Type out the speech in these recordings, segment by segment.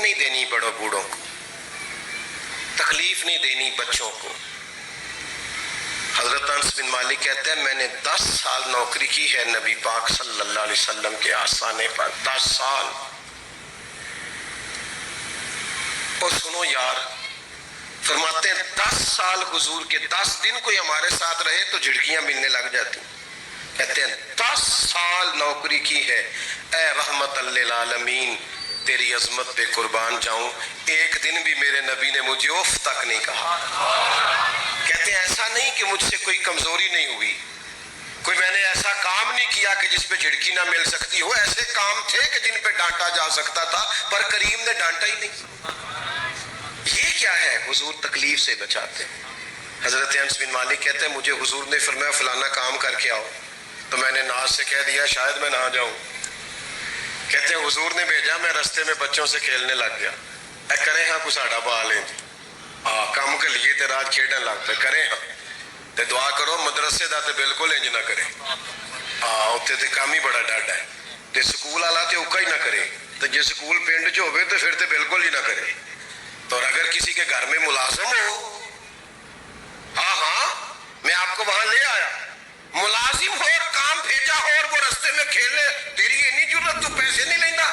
نہیں دینی بڑوں بوڑھوں کو، تکلیف نہیں دینی بچوں کو۔ حضرت انس بن مالک کہتے ہیں میں نے 10 سال نوکری کی ہے نبی پاک صلی اللہ علیہ وسلم کے آستانے پر، 10 سال۔ اور سنو یار، فرماتے ہیں 10 سال حضور کے، 10 دن کوئی ہمارے ساتھ رہے تو جھڑکیاں ملنے لگ جاتی۔ کہتے ہیں 10 سال نوکری کی ہے، اے رحمت للعالمین تیری عظمت پہ قربان جاؤں، ایک دن بھی میرے نبی نے مجھے اف تک نہیں کہا۔ کہتے ہیں ایسا نہیں کہ مجھ سے کوئی کمزوری نہیں ہوئی، کوئی میں نے ایسا کام نہیں کیا کہ جس پہ جھڑکی نہ مل سکتی ہو، ایسے کام تھے کہ جن پہ ڈانٹا جا سکتا تھا پر کریم نے ڈانٹا ہی نہیں۔ یہ کیا ہے؟ حضور تکلیف سے بچاتے۔ حضرت انس بن مالک کہتے ہیں مجھے حضور نے فرمایا فلانا کام کر کے آؤ، تو میں نے ناز سے کہہ دیا شاید میں نہ جاؤں۔ کہتے ہیں حضور نے بھیجا، میں رستے میں بچوں سے کھیلنے لگ گیا، اے کرے ہاں کچھ ساڈا پا لیں جی، کم کے لیے تے رات کھیڈن لگ پے، کرے ہاں تے دعا کرو مدرسے دا تے بالکل انج نہ کرے، اتنے تے کام ہی بڑا ڈاڈا ہے، تے سکول والا تے اوکا ہی نہ کرے، تے جے سکول پنڈ چ ہوے تے پھر تے بالکل ہی نہ کرے۔ تو اور اگر کسی کے گھر میں ملازم ہو، ہاں میں آپ کو وہاں لے آیا، ملازم ہو اور کام بھیجا ہو اور وہ رستے میں کھیلے، تیری اتنی ضرورت، تو پیسے نہیں لینا،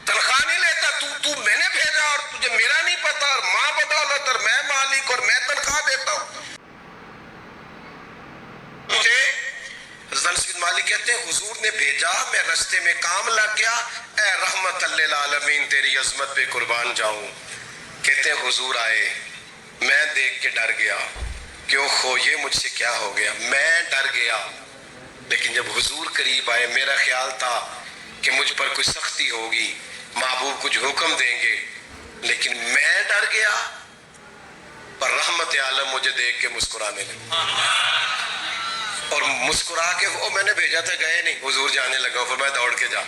تنخواہ نہیں لیتا، تو میں نے بھیجا اور تجھے میرا نہیں پتا، اور ماں بدولت اور میں مالک اور میں تنخواہ دیتا ہوں۔ حضرت بن مالک کہتے ہیں حضور نے بھیجا، میں رستے میں کام لگ گیا، اے رحمت للعالمین تیری عظمت پہ قربان جاؤں۔ کہتے ہیں حضور آئے، میں دیکھ کے ڈر گیا کہ اوہو یہ مجھ سے کیا ہو گیا، میں ڈر گیا۔ لیکن جب حضور قریب آئے میرا خیال تھا کہ مجھ پر کوئی سختی ہوگی، محبوب کچھ حکم دیں گے، لیکن میں ڈر گیا، پر رحمت عالم مجھے دیکھ کے مسکرانے لگی، اور مسکرا کے وہ میں نے بھیجا تھا گئے نہیں، حضور جانے لگا، پھر میں دوڑ کے جا۔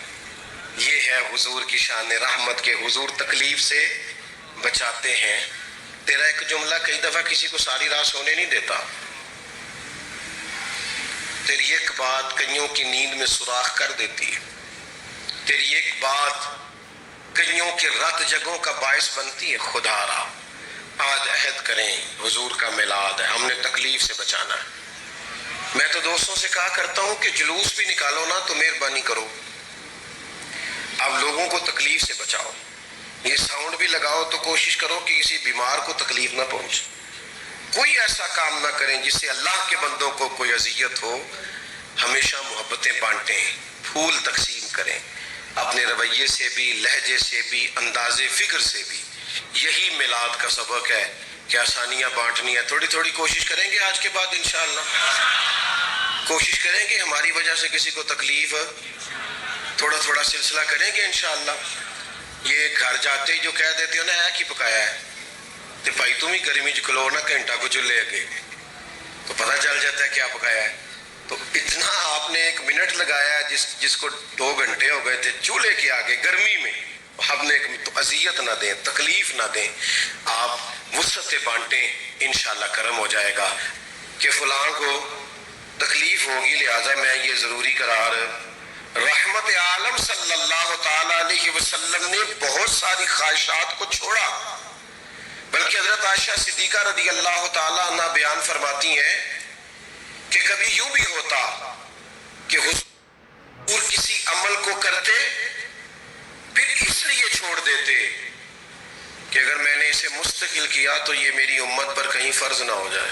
یہ ہے حضور کی شان رحمت کے، حضور تکلیف سے بچاتے ہیں۔ تیرا ایک جملہ کئی دفعہ کسی کو ساری رات سونے نہیں دیتا، تیری ایک بات کئیوں کی نیند میں سوراخ کر دیتی ہے، تیری ایک بات کئیوں کے رت جگہوں کا باعث بنتی ہے۔ خدا را آج عہد کریں، حضور کا میلاد ہے، ہم نے تکلیف سے بچانا ہے۔ میں تو دوستوں سے کہا کرتا ہوں کہ جلوس بھی نکالو نا تو مہربانی کرو، اب لوگوں کو تکلیف سے بچاؤ، یہ ساؤنڈ بھی لگاؤ تو کوشش کرو کہ کسی بیمار کو تکلیف نہ پہنچے، کوئی ایسا کام نہ کریں جس سے اللہ کے بندوں کو کوئی اذیت ہو۔ ہمیشہ محبتیں بانٹیں، پھول تقسیم کریں، اپنے رویے سے بھی، لہجے سے بھی، انداز فکر سے بھی۔ یہی میلاد کا سبق ہے کہ آسانیاں بانٹنی ہے۔ تھوڑی تھوڑی کوشش کریں گے آج کے بعد انشاءاللہ، کوشش کریں گے ہماری وجہ سے کسی کو تکلیف، تھوڑا تھوڑا سلسلہ کریں گے انشاءاللہ۔ یہ گھر جاتے ہی جو کہہ دیتے ہو نا ہے کی پکایا ہے، تو بھائی تم ہی گرمی چ کھلو نا گھنٹہ کو چولہے اگے، تو پتہ چل جاتا ہے کیا پکایا ہے۔ تو اتنا آپ نے 1 منٹ لگایا ہے جس کو 2 گھنٹے ہو گئے تھے چولہے کے آگے گرمی میں، ہم نے اذیت نہ دیں، تکلیف نہ دیں، آپ وسعتیں بانٹیں، انشاءاللہ کرم ہو جائے گا۔ کہ فلاں کو تکلیف ہوگی لہٰذا میں یہ ضروری قرار، رحمت عالم صلی اللہ تعالی علیہ وسلم نے بہت ساری خواہشات کو چھوڑا، بلکہ حضرت عائشہ صدیقہ رضی اللہ تعالی عنہ بیان فرماتی ہیں کہ کبھی یوں بھی ہوتا کہ حضور کسی عمل کو کرتے پھر اس لیے چھوڑ دیتے کہ اگر میں نے اسے مستقل کیا تو یہ میری امت پر کہیں فرض نہ ہو جائے،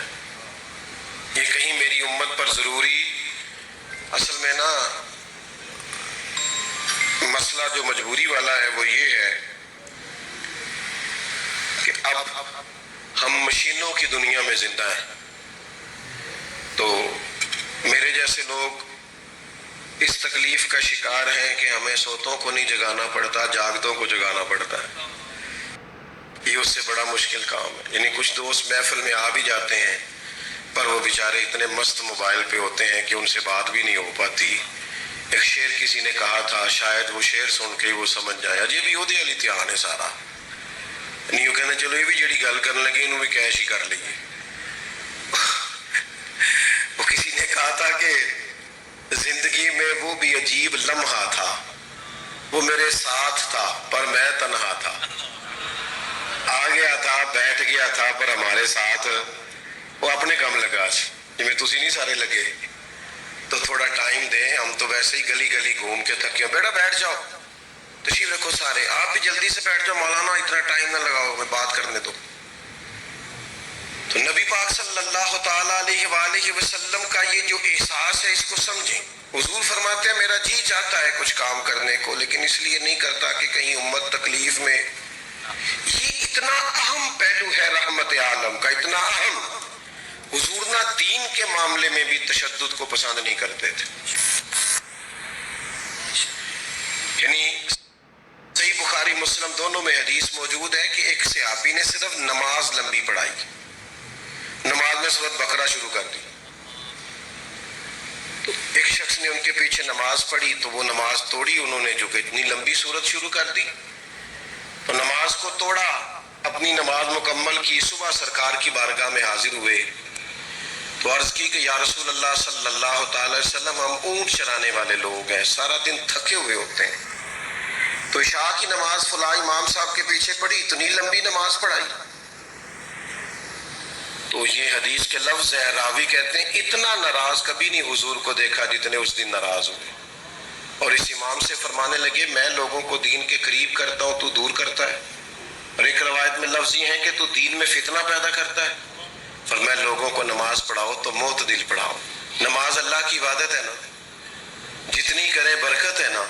یہ کہیں میری امت پر ضروری۔ اصل میں نا مسئلہ جو مجبوری والا ہے وہ یہ ہے کہ اب ہم مشینوں کی دنیا میں زندہ ہیں، تو میرے جیسے لوگ اس تکلیف کا شکار ہیں کہ ہمیں سوتوں کو نہیں جگانا پڑتا، جاگتوں کو جگانا پڑتا ہے۔ یہ اس سے بڑا مشکل کام ہے۔ یعنی کچھ دوست محفل میں آ بھی جاتے ہیں پر وہ بیچارے اتنے مست موبائل پہ ہوتے ہیں کہ ان سے بات بھی نہیں ہو پاتی۔ ایک شعر کسی نے کہا تھا، شاید وہ شعر سن کے وہ سمجھ جائے، اجے بھی وہدے والی امتحان ہے سارا، نہیں وہ کہنا چلو یہ بھی جڑی گل کرنے لگے انہوں بھی کیش ہی کر لیے۔ وہ کسی نے کہا تھا کہ زندگی میں وہ بھی عجیب لمحہ تھا، وہ میرے ساتھ تھا پر میں تنہا تھا۔ تھا بیٹھ گیا تھا پر ہمارے ساتھ وہ اپنے کم لگا جی تسی نہیں سارے لگے تو تھوڑا ٹائم دیں, ہم تو ویسے ہی گلی گلی گھوم کے تھکے ہو. بیٹا بیٹھ جاؤ, تشریف رکھو سارے, آپ بھی جلدی سے بیٹھ جاؤ مولانا, اتنا ٹائم نہ لگاؤ, میں بات کرنے دو. تو نبی پاک صلی اللہ تعالیٰ علیہ وآلہ وسلم کا یہ جو احساس ہے اس کو سمجھیں. حضور فرماتے ہیں میرا جی چاہتا ہے کچھ کام کرنے کو لیکن اس لیے نہیں کرتا کہ کہیں امت تکلیف میں. یہ اتنا اہم پہلو ہے رحمت عالم کا, اتنا اہم. حضور نہ دین کے معاملے میں بھی تشدد کو پسند نہیں کرتے تھے. یعنی صحیح بخاری مسلم دونوں میں حدیث موجود ہے کہ ایک صحابی نے صرف نماز لمبی پڑھائی, نماز میں سورۃ بقرہ شروع کر دی. تو ایک شخص نے ان کے پیچھے نماز پڑھی تو وہ نماز توڑی انہوں نے, جو کہ اتنی لمبی سورت شروع کر دی. تو نماز کو توڑا, اپنی نماز مکمل کی, صبح سرکار کی بارگاہ میں حاضر ہوئے تو عرض کی کہ یا رسول اللہ صلی اللہ تعالی وسلم ہم اونٹ چرانے والے لوگ ہیں, سارا دن تھکے ہوئے ہوتے ہیں, تو عشاء کی نماز فلاں امام صاحب کے پیچھے پڑھی, اتنی لمبی نماز پڑھائی. تو یہ حدیث کے لفظ ہے, راوی کہتے ہیں اتنا ناراض کبھی نہیں حضور کو دیکھا جتنے اس دن ناراض ہوئے. اور اس امام سے فرمانے لگے میں لوگوں کو دین کے قریب کرتا ہوں تو دور کرتا ہے. اور ایک روایت میں لفظ یہ ہے کہ تو دین میں فتنہ پیدا کرتا ہے. فرمایا لوگوں کو نماز پڑھاؤ تو معتدل پڑھاؤ. نماز اللہ کی عبادت ہے نا, جتنی کرے برکت ہے نا,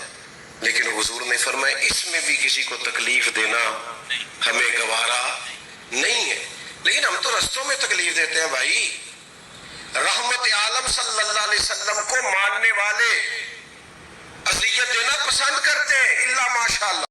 لیکن حضور نے فرمایا اس میں بھی کسی کو تکلیف دینا ہمیں گوارا نہیں ہے. لیکن ہم تو رستوں میں تکلیف دیتے ہیں بھائی. رحمت عالم صلی اللہ علیہ وسلم کو ماننے والے اذیت دینا پسند کرتے ہیں, الا ماشاء اللہ.